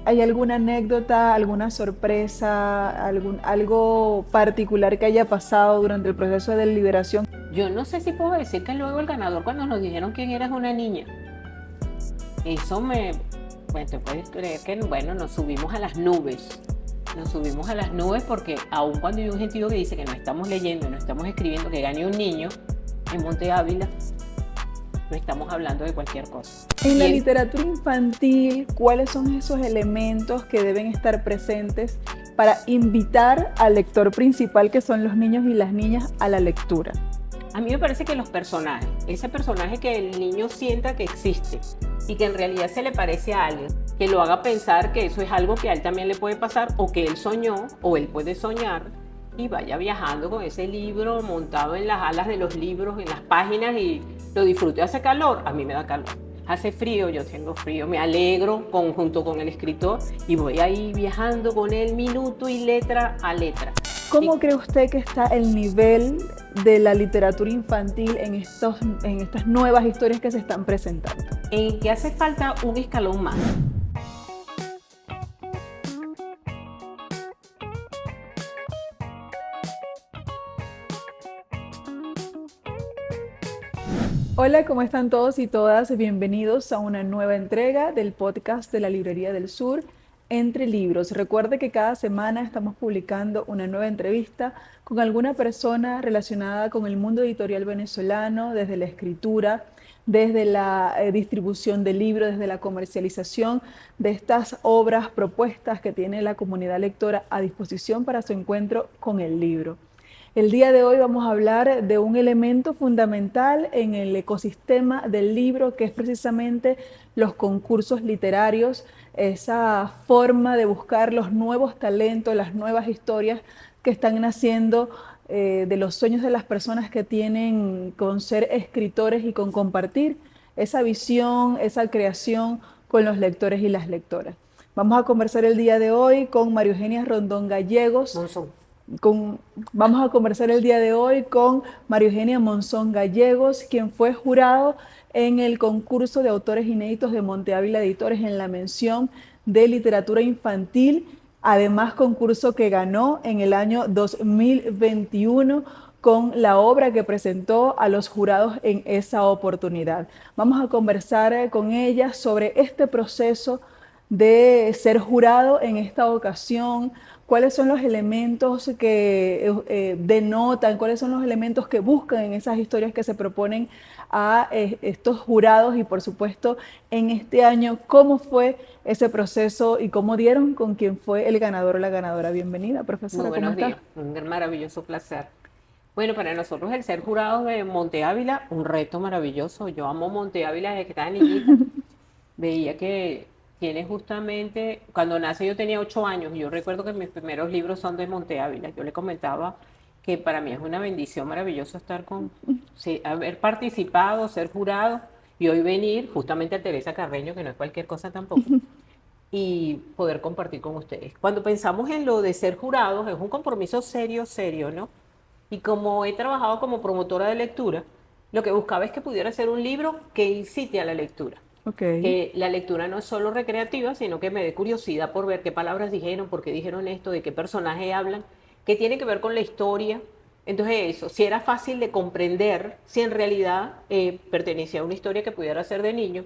¿Hay alguna anécdota, alguna sorpresa, algo particular que haya pasado durante el proceso de deliberación? Yo no sé si puedo decir que luego el ganador cuando nos dijeron quién era es una niña. Eso bueno, te puedes creer que, bueno, nos subimos a las nubes. Nos subimos a las nubes porque aun cuando hay un gentío que dice que no estamos leyendo, no estamos escribiendo, que gane un niño en Monte Ávila, no estamos hablando de cualquier cosa. En Y la él, literatura infantil, ¿cuáles son esos elementos que deben estar presentes para invitar al lector principal, que son los niños y las niñas, a la lectura? a mí me parece que los personajes, ese personaje que el niño sienta que existe y que en realidad se le parece a alguien, que lo haga pensar que eso es algo que a él también le puede pasar o que él soñó o él puede soñar y vaya viajando con ese libro montado en las alas de los libros, en las páginas y lo disfrute. Hace calor, a mí me da calor. Hace frío, yo tengo frío, me alegro junto con el escritor y voy ahí viajando con él minuto y letra a letra. Y ¿Cómo cree usted que está el nivel de la literatura infantil en estas nuevas historias que se están presentando? en que hace falta un escalón más. Hola, ¿cómo están todos y todas? Bienvenidos a una nueva entrega del podcast de la Librería del Sur, Entre Libros. Recuerde que cada semana estamos publicando una nueva entrevista con alguna persona relacionada con el mundo editorial venezolano, desde la escritura, desde la distribución de libros, desde la comercialización de estas obras propuestas que tiene la comunidad lectora a disposición para su encuentro con el libro. El día de hoy vamos a hablar de un elemento fundamental en el ecosistema del libro, que es precisamente los concursos literarios, esa forma de buscar los nuevos talentos, las nuevas historias que están naciendo de los sueños de las personas que tienen con ser escritores y con compartir esa visión, esa creación con los lectores y las lectoras. Vamos a conversar el día de hoy con María Eugenia Rondón Gallegos, Monzón. con, vamos a conversar el día de hoy con María Eugenia Monzón Gallegos, quien fue jurado en el concurso de autores inéditos de Monte Ávila Editores en la mención de literatura infantil, además concurso que ganó en el año 2021 con la obra que presentó a los jurados en esa oportunidad. Vamos a conversar con ella sobre este proceso de ser jurado en esta ocasión, cuáles son los elementos que denotan, cuáles son los elementos que buscan en esas historias que se proponen a estos jurados y por supuesto en este año cómo fue ese proceso y cómo dieron con quién fue el ganador o la ganadora. Bienvenida, Muy profesora, ¿cómo buenos días, está? un maravilloso placer. Bueno, para nosotros el ser jurado de Monte Ávila, un reto maravilloso. Yo amo Monte Ávila desde que estaba niñita. Veía que tiene justamente, cuando nace yo tenía 8 años y yo recuerdo que mis primeros libros son de Monte Ávila. Yo le comentaba que para mí es una bendición maravillosa estar sí, haber participado, ser jurado y hoy venir justamente a Teresa Carreño, que no es cualquier cosa tampoco, y poder compartir con ustedes. Cuando pensamos en lo de ser jurados, es un compromiso serio, serio, ¿no? Y como he trabajado como promotora de lectura, lo que buscaba es que pudiera ser un libro que incite a la lectura. Ok, Que la lectura no es solo recreativa, sino que me dé curiosidad por ver qué palabras dijeron, por qué dijeron esto, de qué personaje hablan, qué tiene que ver con la historia. Entonces eso, si era fácil de comprender, si en realidad pertenecía a una historia que pudiera ser de niño,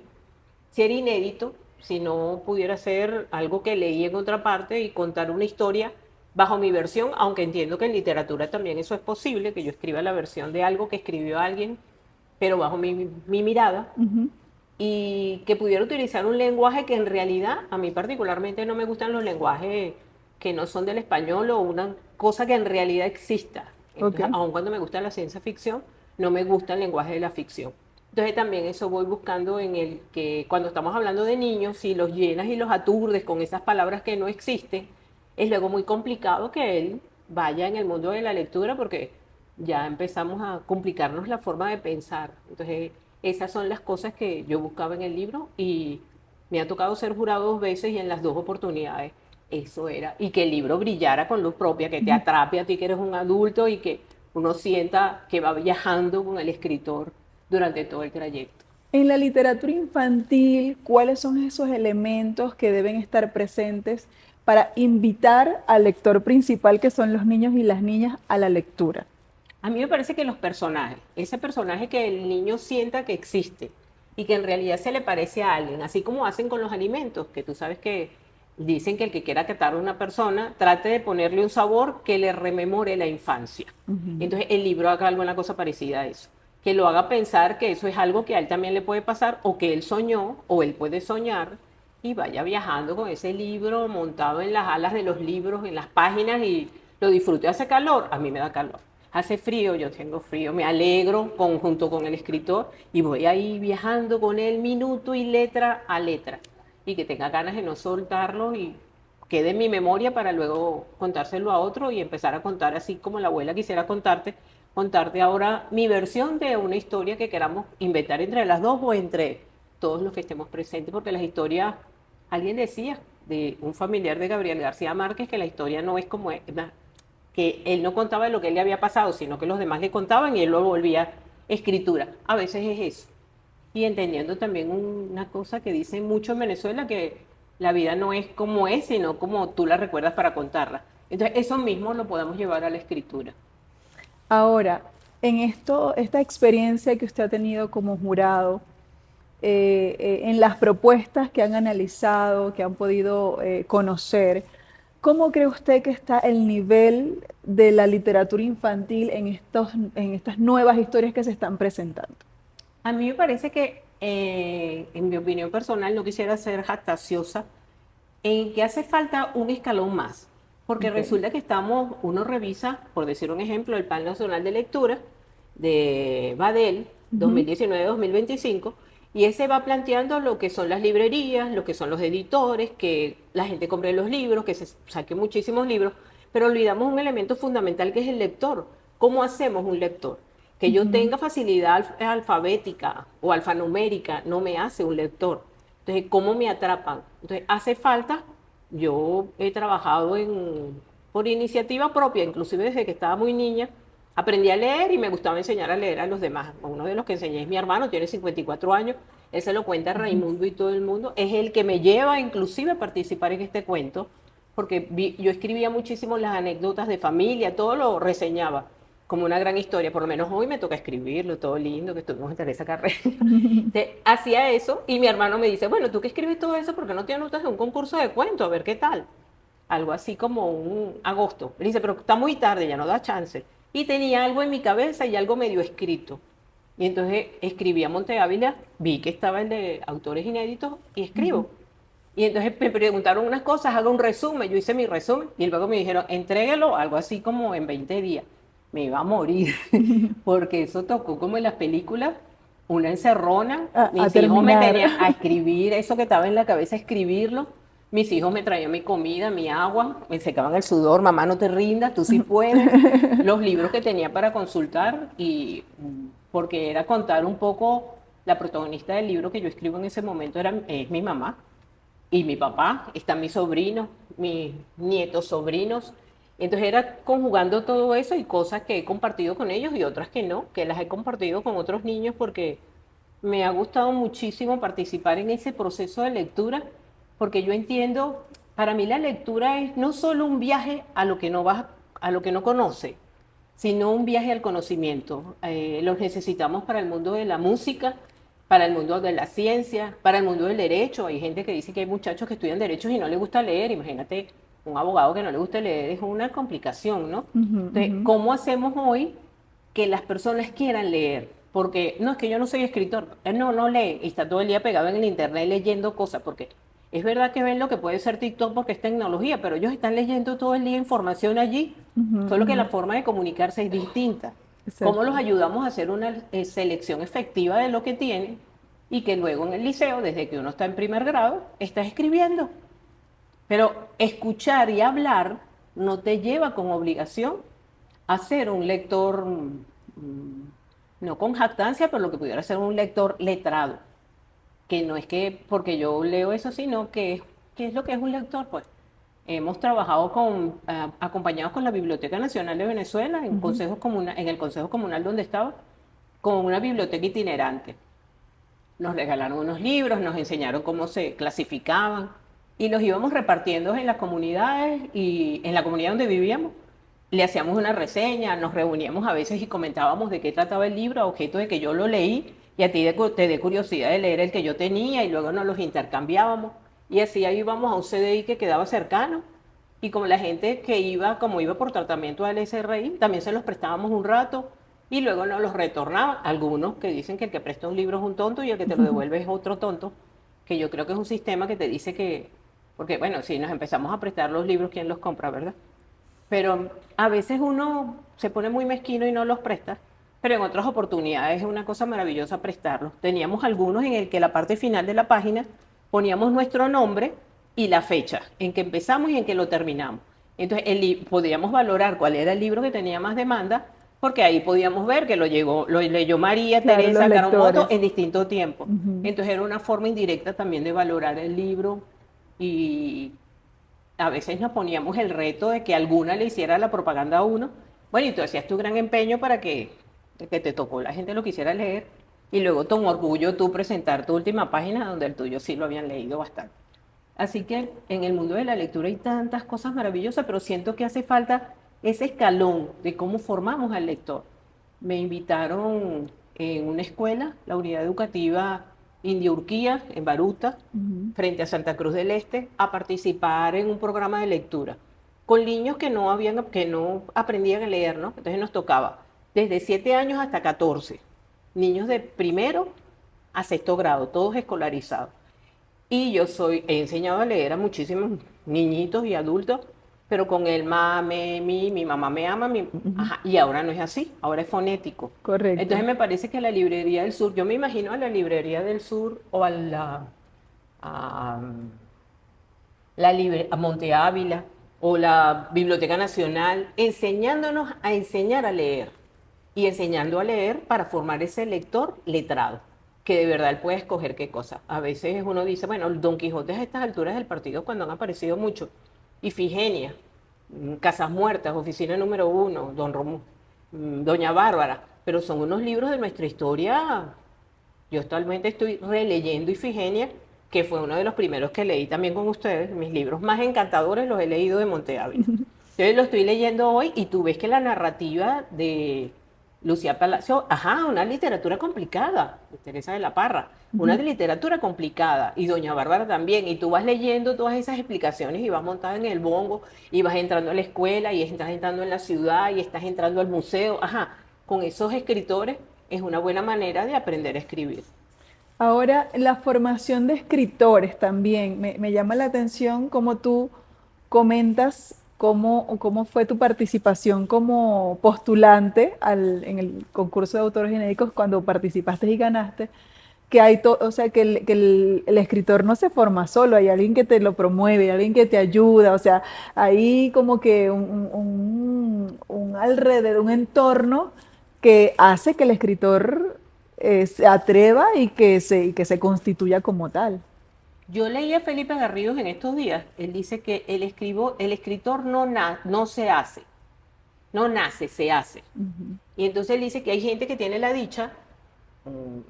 si era inédito, si no pudiera ser algo que leí en otra parte y contar una historia bajo mi versión, aunque entiendo que en literatura también eso es posible, que yo escriba la versión de algo que escribió alguien, pero bajo mi mirada, ujú, y que pudiera utilizar un lenguaje que en realidad a mí particularmente no me gustan los lenguajes que no son del español o una cosa que en realidad exista. ok. Entonces, aun cuando me gusta la ciencia ficción, no me gusta el lenguaje de la ficción. Entonces también eso voy buscando en el que cuando estamos hablando de niños, si los llenas y los aturdes con esas palabras que no existen, es luego muy complicado que él vaya en el mundo de la lectura porque ya empezamos a complicarnos la forma de pensar. Entonces, esas son las cosas que yo buscaba en el libro y me ha tocado ser jurado 2 veces y en las 2 oportunidades eso era. Y que el libro brillara con luz propia, que te atrape a ti que eres un adulto y que uno sienta que va viajando con el escritor durante todo el trayecto. En la literatura infantil, ¿cuáles son esos elementos que deben estar presentes para invitar al lector principal, que son los niños y las niñas, a la lectura? A mí me parece que los personajes, ese personaje que el niño sienta que existe y que en realidad se le parece a alguien, así como hacen con los alimentos, que tú sabes que dicen que el que quiera catar a una persona trate de ponerle un sabor que le rememore la infancia. Ujú. Entonces el libro haga alguna cosa parecida a eso, que lo haga pensar que eso es algo que a él también le puede pasar o que él soñó o él puede soñar y vaya viajando con ese libro montado en las alas de los libros, en las páginas y lo disfrute. Hace calor, a mí me da calor. Hace frío, yo tengo frío, me alegro junto con el escritor y voy ahí viajando con él minuto y letra a letra y que tenga ganas de no soltarlo y quede en mi memoria para luego contárselo a otro y empezar a contar así como la abuela quisiera contarte ahora mi versión de una historia que queramos inventar entre las dos o entre todos los que estemos presentes, porque las historias, alguien decía de un familiar de Gabriel García Márquez que la historia no es como es, que él no contaba lo que él le había pasado, sino que los demás le contaban y él lo volvía escritura. A veces es eso. Y entendiendo también una cosa que dicen mucho en Venezuela, que la vida no es como es, sino como tú la recuerdas para contarla. Entonces, eso mismo lo podemos llevar a la escritura. Ahora, en esto, esta experiencia que usted ha tenido como jurado, en las propuestas que han analizado, que han podido conocer, ¿cómo cree usted que está el nivel de la literatura infantil en estas nuevas historias que se están presentando? A mí me parece que, en mi opinión personal, no quisiera ser jactanciosa, en que hace falta un escalón más, porque Ok. resulta que uno revisa, por decir un ejemplo, el Plan Nacional de Lectura de Badel Ujú. 2019-2025, y ese va planteando lo que son las librerías, lo que son los editores, que la gente compre los libros, que se saque muchísimos libros, pero olvidamos un elemento fundamental que es el lector. ¿Cómo hacemos un lector? Que yo Ujú. tenga facilidad alfabética o alfanumérica no me hace un lector. Entonces, ¿cómo me atrapan? Entonces, hace falta, yo he trabajado por iniciativa propia, inclusive desde que estaba muy niña, aprendí a leer y me gustaba enseñar a leer a los demás. Uno de los que enseñé es mi hermano, tiene 54 años, él se lo cuenta a Ujú. Raimundo y todo el mundo, es el que me lleva inclusive a participar en este cuento, porque yo escribía muchísimo las anécdotas de familia, todo lo reseñaba como una gran historia, por lo menos hoy me toca escribirlo, todo lindo, que estuvimos en esa carrera. Hacía eso y mi hermano me dice, bueno, tú que escribes todo eso, ¿por qué no te anotas en un concurso de cuentos? A ver qué tal. Algo así como un agosto. Me dice, pero está muy tarde, ya no da chance. Y tenía algo en mi cabeza y algo medio escrito. Y entonces escribí a Monte Ávila, vi que estaba el de autores inéditos y Ujú. escribo. Y entonces me preguntaron unas cosas, haga un resumen, yo hice mi resumen y luego me dijeron, entréguelo, algo así como en 20 días. Me iba a morir, porque eso tocó como en las películas, una encerrona, A mis hijos me terminar. tenían a escribir eso que estaba en la cabeza, escribirlo, mis hijos me traían mi comida, mi agua, me secaban el sudor, mamá no te rindas, tú sí puedes, los libros que tenía para consultar y porque era contar un poco, la protagonista del libro que yo escribo en ese momento es mi mamá y mi papá, están mis sobrinos, mis nietos, sobrinos. Entonces era conjugando todo eso y cosas que he compartido con ellos y otras que no, que las he compartido con otros niños porque me ha gustado muchísimo participar en ese proceso de lectura, porque yo entiendo, para mí la lectura es no solo un viaje a lo que no vas, a lo que no conoce, sino un viaje al conocimiento. Los necesitamos para el mundo de la música, para el mundo de la ciencia, para el mundo del derecho. Hay gente que dice que hay muchachos que estudian derechos y no les gusta leer. Imagínate, un abogado que no le gusta leer es una complicación, ¿no? Ujú, Entonces, ujú. ¿cómo hacemos hoy que las personas quieran leer? Porque no es que yo no soy escritor, no lee y está todo el día pegado en el internet leyendo cosas, porque es verdad que ven lo que puede ser TikTok porque es tecnología, pero ellos están leyendo todo el día información allí, Ujú, solo que ujú. la forma de comunicarse es distinta. ¿Cómo los Exacto. ayudamos a hacer una selección efectiva de lo que tienen y que luego en el liceo, desde que uno está en primer grado, está escribiendo? Pero escuchar y hablar no te lleva con obligación a ser un lector, no con jactancia, pero lo que pudiera ser un lector letrado, que no es que porque yo leo eso, sino que ¿qué es lo que es un lector? Pues hemos trabajado acompañados con la Biblioteca Nacional de Venezuela en el Consejo Comunal donde estaba, con una biblioteca itinerante. nos regalaron unos libros, nos enseñaron cómo se clasificaban y los íbamos repartiendo en las comunidades y en la comunidad donde vivíamos. Le hacíamos una reseña, nos reuníamos a veces y comentábamos de qué trataba el libro, a objeto de que yo lo leí y a ti te dé curiosidad de leer el que yo tenía y luego nos los intercambiábamos. Y así ahí íbamos a un CDI que quedaba cercano y como la gente que iba, como iba por tratamiento al SRI, también se los prestábamos un rato y luego nos los retornaban. Algunos que dicen que el que presta un libro es un tonto y el que te lo devuelve es otro tonto, que yo creo que es un sistema que te dice que, porque bueno, si nos empezamos a prestar los libros, ¿quién los compra, verdad? Pero a veces uno se pone muy mezquino y no los presta, pero en otras oportunidades es una cosa maravillosa prestarlos. Teníamos algunos en el que la parte final de la página poníamos nuestro nombre y la fecha en que empezamos y en que lo terminamos. Entonces podíamos valorar cuál era el libro que tenía más demanda, porque ahí podíamos ver que lo leyó María, Claro, los Teresa, Karomoto lectores. en distinto tiempo. Ujú. Entonces era una forma indirecta también de valorar el libro y a veces nos poníamos el reto de que alguna le hiciera la propaganda a uno. Bueno, y tú hacías tu gran empeño para que te tocó la gente lo quisiera leer. Y luego con orgullo tú presentar tu última página donde el tuyo sí lo habían leído bastante. Así que en el mundo de la lectura hay tantas cosas maravillosas, pero siento que hace falta ese escalón de cómo formamos al lector. Me invitaron en una escuela, la unidad educativa India Urquía, en Baruta, Ujú. frente a Santa Cruz del Este, a participar en un programa de lectura con niños que no aprendían a leer, ¿no? Entonces nos tocaba desde 7 años hasta 14, niños de primero a sexto grado, todos escolarizados. Y he enseñado a leer a muchísimos niñitos y adultos, pero con el mame, mi mamá me ama, Ujú. ajá, y ahora no es así, ahora es fonético. Entonces Correcto. me parece que la librería del sur, yo me imagino a la librería del sur o a, a Monte Ávila o la Biblioteca Nacional, enseñándonos a enseñar a leer y enseñando a leer para formar ese lector letrado, que de verdad él puede escoger qué cosa. A veces uno dice, bueno, Don Quijote a estas alturas del partido cuando han aparecido mucho, Ifigenia, Casas Muertas, Oficina número uno, Doña Bárbara, pero son unos libros de nuestra historia. Yo actualmente estoy releyendo Ifigenia, que fue uno de los primeros que leí también con ustedes. Mis libros más encantadores los he leído de Monte Ávila. Entonces lo estoy leyendo hoy y tú ves que la narrativa de Lucía Palacio, ajá, una literatura complicada, de Teresa de la Parra, una Ujú. literatura complicada, y Doña Bárbara también, y tú vas leyendo todas esas explicaciones y vas montada en el bongo, y vas entrando a la escuela, y estás entrando en la ciudad, y estás entrando al museo, ajá, con esos escritores es una buena manera de aprender a escribir. Ahora, la formación de escritores también. Me llama la atención cómo tú comentas cómo fue tu participación como postulante en el concurso de autores genéricos cuando participaste y ganaste. Que o sea, el escritor no se forma solo, hay alguien que te lo promueve, hay alguien que te ayuda, o sea, hay como que un alrededor, un entorno que hace que el escritor se atreva y que se constituya como tal. Yo leí a Felipe Garridos en estos días. Él dice que el escritor no se hace, no nace, se hace. Ujú. Y entonces él dice que hay gente que tiene la dicha,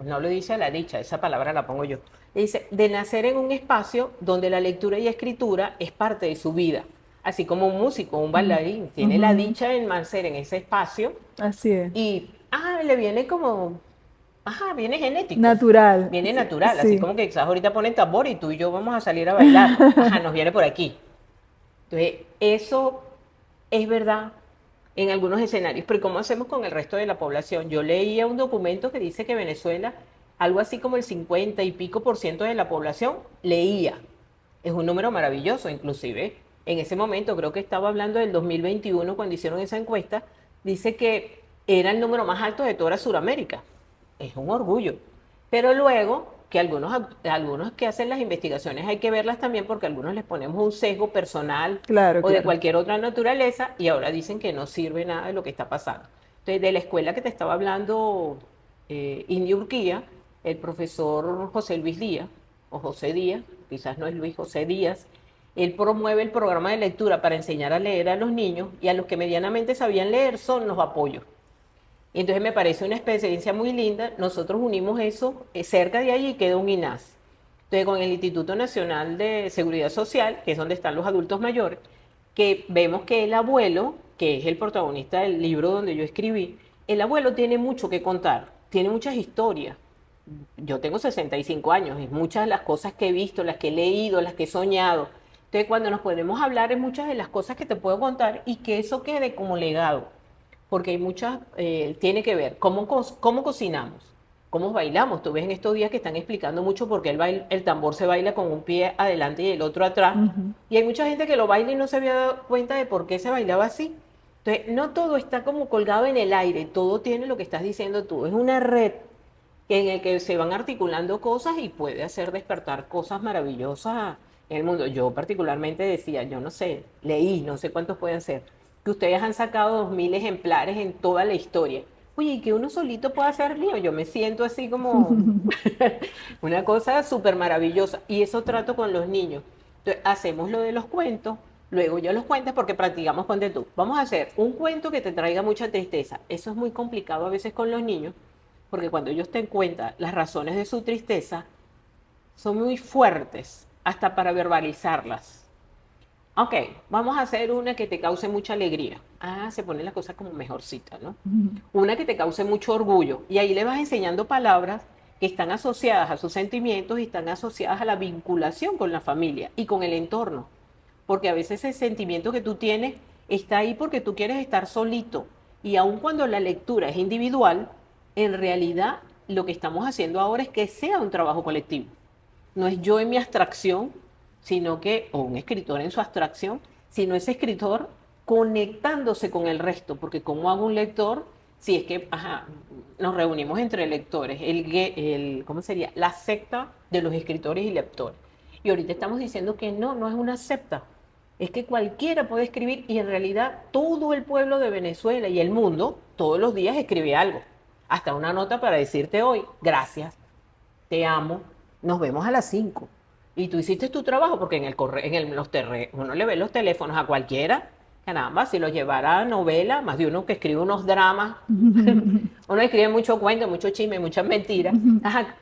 no lo dice a la dicha, esa palabra la pongo yo, dice, de nacer en un espacio donde la lectura y escritura es parte de su vida. Así como un músico, un Mm. bailarín, tiene la Ujú. dicha de nacer en ese espacio Así es. y, le viene como, viene genético, Natural. viene Sí. natural, así Sí. como que quizás ahorita ponen tambor y tú y yo vamos a salir a bailar, nos viene por aquí. Entonces, eso es verdad en algunos escenarios, pero ¿cómo hacemos con el resto de la población? Yo leía un documento que dice que Venezuela, algo así como el 50 y pico por ciento de la población leía. Es un número maravilloso, inclusive. En ese momento, creo que estaba hablando del 2021 cuando hicieron esa encuesta, dice que era el número más alto de toda Sudamérica. Es un orgullo. Pero luego, que algunos que hacen las investigaciones hay que verlas también porque a algunos les ponemos un sesgo personal Claro, o de claro. cualquier otra naturaleza y ahora dicen que no sirve nada de lo que está pasando. Entonces, de la escuela que te estaba hablando, India Urquía, el profesor José Luis Díaz, o José Díaz, quizás no es Luis José Díaz, él promueve el programa de lectura para enseñar a leer a los niños y a los que medianamente sabían leer son los apoyos. Y entonces me parece una experiencia muy linda. Nosotros unimos eso, cerca de allí queda un INAS. Entonces, con el Instituto Nacional de Seguridad Social, que es donde están los adultos mayores, que vemos que el abuelo, que es el protagonista del libro donde yo escribí, el abuelo tiene mucho que contar, tiene muchas historias. Yo tengo 65 años y muchas de las cosas que he visto, las que he leído, las que he soñado. Entonces, cuando nos podemos hablar, es muchas de las cosas que te puedo contar y que eso quede como legado, porque hay muchas, tiene que ver cómo cocinamos, cómo bailamos. Tú ves en estos días que están explicando mucho por qué el tambor se baila con un pie adelante y el otro atrás. Ujú. Y hay mucha gente que lo baila y no se había dado cuenta de por qué se bailaba así. Entonces, no todo está como colgado en el aire, todo tiene lo que estás diciendo tú. Es una red en el que se van articulando cosas y puede hacer despertar cosas maravillosas en el mundo. Yo particularmente decía, yo no sé, leí, no sé cuántos pueden ser, que ustedes han sacado 2000 ejemplares en toda la historia. Oye, y que uno solito pueda hacer lío, yo me siento así como una cosa súper maravillosa. Y eso trato con los niños. Entonces, hacemos lo de los cuentos, luego yo los cuento porque practicamos, ponte tú. Vamos a hacer un cuento que te traiga mucha tristeza. Eso es muy complicado a veces con los niños, porque cuando ellos te cuentan las razones de su tristeza, son muy fuertes, hasta para verbalizarlas. Ok, vamos a hacer una que te cause mucha alegría. Ah, se pone la cosa como mejorcita, ¿no? Una que te cause mucho orgullo. Y ahí le vas enseñando palabras que están asociadas a sus sentimientos y están asociadas a la vinculación con la familia y con el entorno. Porque a veces ese sentimiento que tú tienes está ahí porque tú quieres estar solito. Y aun cuando la lectura es individual, en realidad lo que estamos haciendo ahora es que sea un trabajo colectivo. No es yo en mi abstracción, sino que, o un escritor en su abstracción, sino ese escritor conectándose con el resto, porque ¿cómo hago un lector si es que, ajá, nos reunimos entre lectores, ¿cómo sería? La secta de los escritores y lectores. Y ahorita estamos diciendo que no, no es una secta, es que cualquiera puede escribir y en realidad todo el pueblo de Venezuela y el mundo todos los días escribe algo. Hasta una nota para decirte hoy, gracias, te amo, nos vemos a las 5. Y tú hiciste tu trabajo, porque en el correo, uno le ve los teléfonos a cualquiera, caramba, si lo llevara a novela, más de uno que escribe unos dramas, uno escribe mucho cuento, mucho chisme, muchas mentiras, ajá,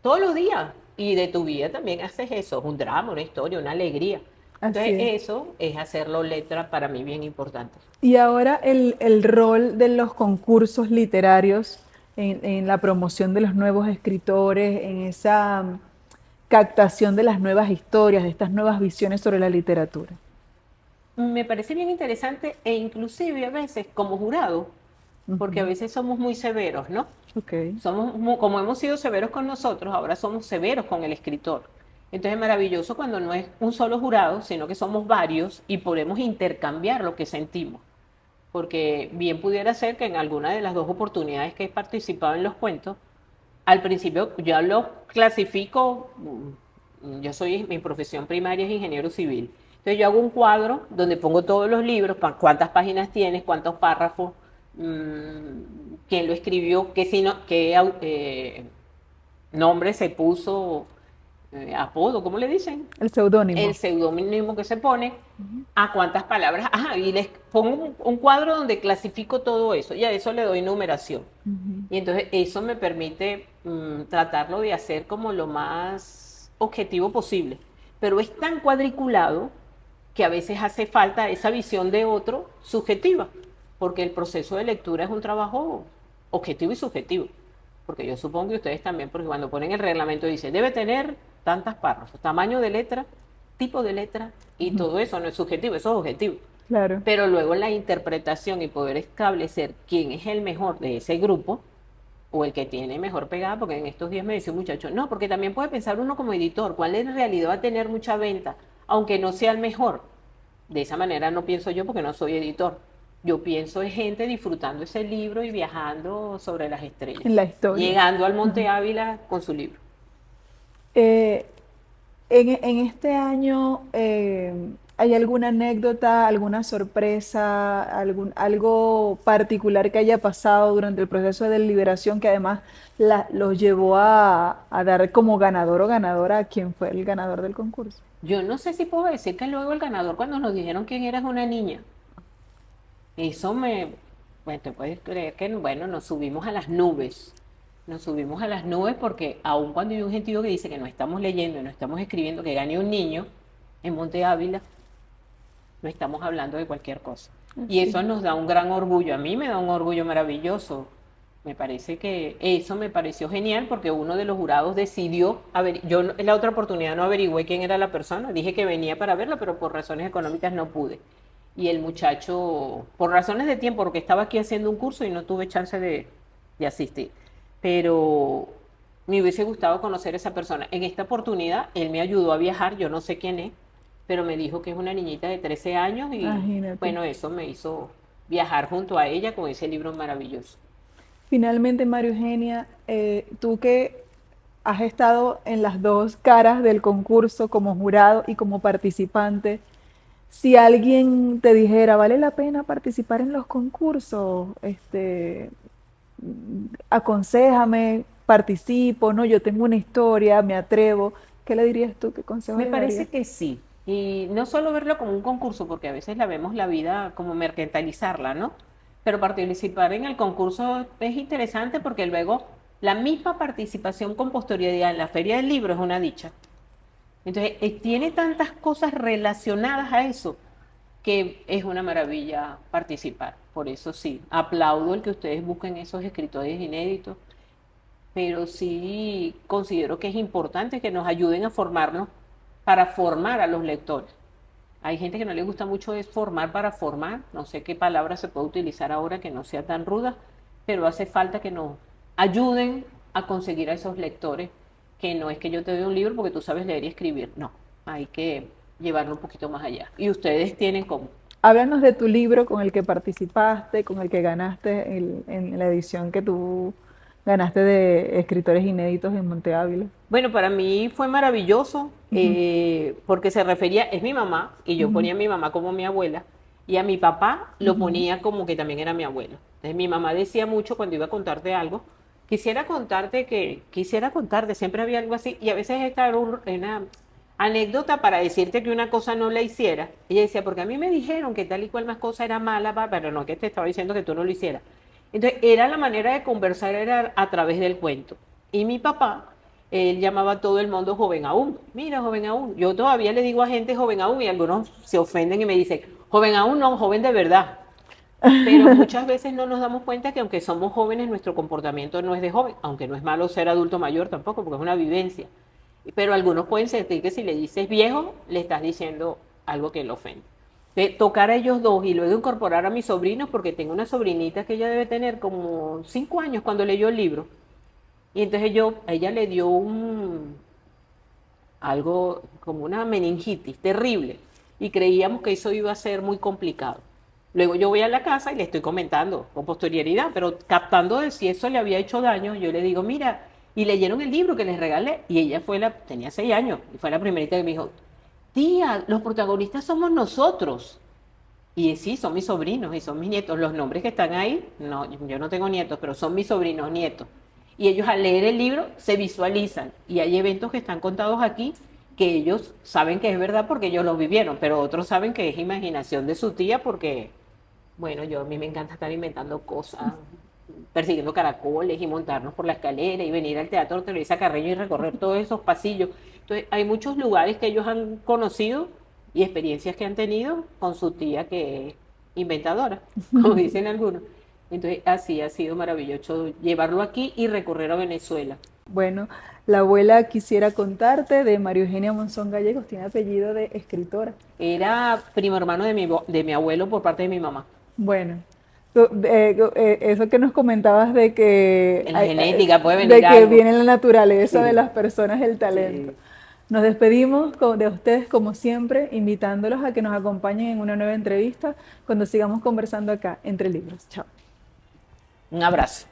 todos los días. Y de tu vida también haces eso, un drama, una historia, una alegría. Así Entonces, es. eso es hacerlo letra para mí bien importante. Y ahora el rol de los concursos literarios en la promoción de los nuevos escritores, en esa captación de las nuevas historias, de estas nuevas visiones sobre la literatura. Me parece bien interesante e inclusive a veces como jurado, porque a Ujú. veces somos muy severos, ¿no? Ok. Como hemos sido severos con nosotros, ahora somos severos con el escritor. Entonces es maravilloso cuando no es un solo jurado, sino que somos varios y podemos intercambiar lo que sentimos. Porque bien pudiera ser que en alguna de las dos oportunidades que he participado en los cuentos, al principio ya los clasifico, mi profesión primaria es ingeniero civil. Entonces yo hago un cuadro donde pongo todos los libros, cuántas páginas tienes, cuántos párrafos, quién lo escribió, qué nombre se puso, apodo, ¿cómo le dicen? El El seudónimo. seudónimo que se pone, Ujú. a cuántas palabras, ajá, y les pongo un cuadro donde clasifico todo eso y a eso le doy numeración. Ujú. Y entonces eso me permite tratarlo de hacer como lo más objetivo posible. Pero es tan cuadriculado que a veces hace falta esa visión de otro subjetiva, porque el proceso de lectura es un trabajo objetivo y subjetivo. Porque yo supongo que ustedes también, porque cuando ponen el reglamento dice, debe tener tantas párrafos, tamaño de letra, tipo de letra, y Ujú. todo eso no es subjetivo, eso es objetivo. Claro. Pero luego la interpretación y poder establecer quién es el mejor de ese grupo o el que tiene mejor pegada, porque en estos días me decía un muchacho, no, porque también puede pensar uno como editor, cuál en realidad va a tener mucha venta, aunque no sea el mejor. De esa manera no pienso yo porque no soy editor. Yo pienso en gente disfrutando ese libro y viajando sobre las estrellas, En la historia. llegando al Monte Ujú. Ávila con su libro. Eh, en este año, ¿hay alguna anécdota, alguna sorpresa, algo particular que haya pasado durante el proceso de liberación que además los llevó a dar como ganador o ganadora a quien fue el ganador del concurso? Yo no sé si puedo decir que luego el ganador cuando nos dijeron quién era es una niña. Eso Bueno, te puedes creer que, bueno, nos subimos a las nubes. Nos subimos a las nubes porque aun cuando hay un gentío que dice que no estamos leyendo y no estamos escribiendo, que gane un niño en Monte Ávila, no estamos hablando de cualquier cosa. Y Así. eso nos da un gran orgullo. A mí me da un orgullo maravilloso. Me parece que eso me pareció genial porque uno de los jurados decidió, a ver, yo en la otra oportunidad no averigüé quién era la persona, dije que venía para verla, pero por razones económicas no pude. Y el muchacho, por razones de tiempo, porque estaba aquí haciendo un curso y no tuve chance de asistir. Pero me hubiese gustado conocer a esa persona. En esta oportunidad, él me ayudó a viajar, yo no sé quién es, pero me dijo que es una niñita de 13 años y Imagínate. bueno, eso me hizo viajar junto a ella con ese libro maravilloso. Finalmente, María Eugenia, tú que has estado en las dos caras del concurso como jurado y como participante, si alguien te dijera, ¿vale la pena participar en los concursos? Aconséjame, participo, ¿no? Yo tengo una historia, me atrevo. ¿Qué le dirías tú? ¿Qué consejo Me le darías? parece que sí. Y no solo verlo como un concurso, porque a veces la vemos la vida como mercantilizarla, ¿no? Pero participar en el concurso es interesante porque luego la misma participación con posterioridad en la Feria del Libro es una dicha. Entonces, tiene tantas cosas relacionadas a eso que es una maravilla participar. Por eso sí, aplaudo el que ustedes busquen esos escritores inéditos, pero sí considero que es importante que nos ayuden a formarnos para formar a los lectores. Hay gente que no le gusta mucho es formar para formar, no sé qué palabra se puede utilizar ahora que no sea tan ruda, pero hace falta que nos ayuden a conseguir a esos lectores, que no es que yo te dé un libro porque tú sabes leer y escribir, no, hay que llevarlo un poquito más allá. Y ustedes tienen como. Háblanos de tu libro con el que participaste, con el que ganaste en la edición que tú ganaste de escritores inéditos en Monte Ávila. Bueno, para mí fue maravilloso Ujú, porque se refería, es mi mamá, y yo ujú, ponía a mi mamá como mi abuela, y a mi papá lo ujú. ponía como que también era mi abuelo. Entonces mi mamá decía mucho cuando iba a contarte algo, quisiera contarte, siempre había algo así, y a veces esta era una anécdota para decirte que una cosa no la hiciera. Ella decía, porque a mí me dijeron que tal y cual más cosa era mala, pero no que te estaba diciendo que tú no lo hicieras. Entonces era la manera de conversar, era a través del cuento. Y mi papá, él llamaba a todo el mundo joven aún. Mira, joven aún. Yo todavía le digo a gente joven aún y algunos se ofenden y me dicen, joven aún no, joven de verdad. Pero muchas veces no nos damos cuenta que aunque somos jóvenes, nuestro comportamiento no es de joven, aunque no es malo ser adulto mayor tampoco, porque es una vivencia. Pero algunos pueden sentir que si le dices viejo, le estás diciendo algo que lo ofende. De tocar a ellos dos y luego incorporar a mis sobrinos, porque tengo una sobrinita que ella debe tener como 5 años cuando leyó el libro. Y entonces a ella le dio algo como una meningitis terrible y creíamos que eso iba a ser muy complicado. Luego yo voy a la casa y le estoy comentando con posterioridad, pero captando de si eso le había hecho daño, yo le digo, mira, y leyeron el libro que les regalé y ella tenía 6 años y fue la primerita que me dijo, tía, los protagonistas somos nosotros. Y sí, son mis sobrinos y son mis nietos. Los nombres que están ahí, no, yo no tengo nietos, pero son mis sobrinos nietos. Y ellos al leer el libro se visualizan. Y hay eventos que están contados aquí que ellos saben que es verdad porque ellos los vivieron, pero otros saben que es imaginación de su tía porque, bueno, a mí me encanta estar inventando cosas, persiguiendo caracoles y montarnos por la escalera y venir al Teatro Teresa Carreño y recorrer todos esos pasillos. Entonces, hay muchos lugares que ellos han conocido y experiencias que han tenido con su tía que es inventadora, como dicen algunos. Entonces, así ha sido maravilloso llevarlo aquí y recorrer a Venezuela. Bueno, la abuela quisiera contarte de María Eugenia Monzón Gallegos, tiene apellido de escritora. Era primo hermano de mi abuelo por parte de mi mamá. Bueno, eso que nos comentabas de que, En la genética puede de venir que algo. viene en la naturaleza de Sí, las personas el talento. sí. Nos despedimos de ustedes como siempre, invitándolos a que nos acompañen en una nueva entrevista cuando sigamos conversando acá entre libros. Chao. Un abrazo.